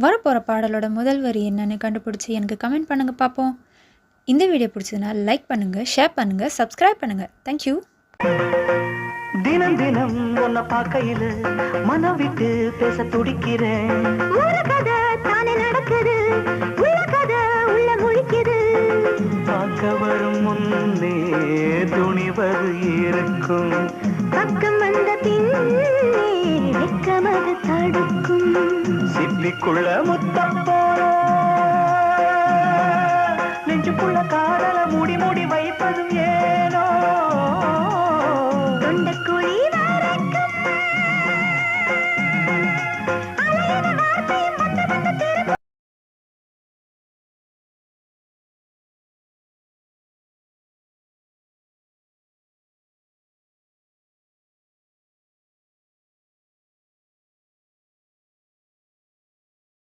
வரப்போகிற பாடலோட முதல் வரி என்னன்னு கண்டுபிடிச்சி எனக்கு கமெண்ட் பண்ணுங்கள் பார்ப்போம். இந்த வீடியோ பிடிச்சதுன்னா லைக் பண்ணுங்கள், ஷேர் பண்ணுங்கள், சப்ஸ்கிரைப் பண்ணுங்கள். தேங்க்யூ. தினம் தினம் உன்னை பார்க்கையில மனம் விட்டு பேச துடிக்கிறேன். ஒரு கதை தானே நடக்குது, உள்ள கதை உள்ள முழிக்குது. பார்க்க வரும் முன்னே துணிவது இருக்கும், பக்கம் வந்த பின்னே வெட்கமது தடுக்கும். சிப்பிக்குள்ள முத்தம் போல நெஞ்சுக்குள்ள காதல மூடி மூடி வைப்பதும் ஏன்?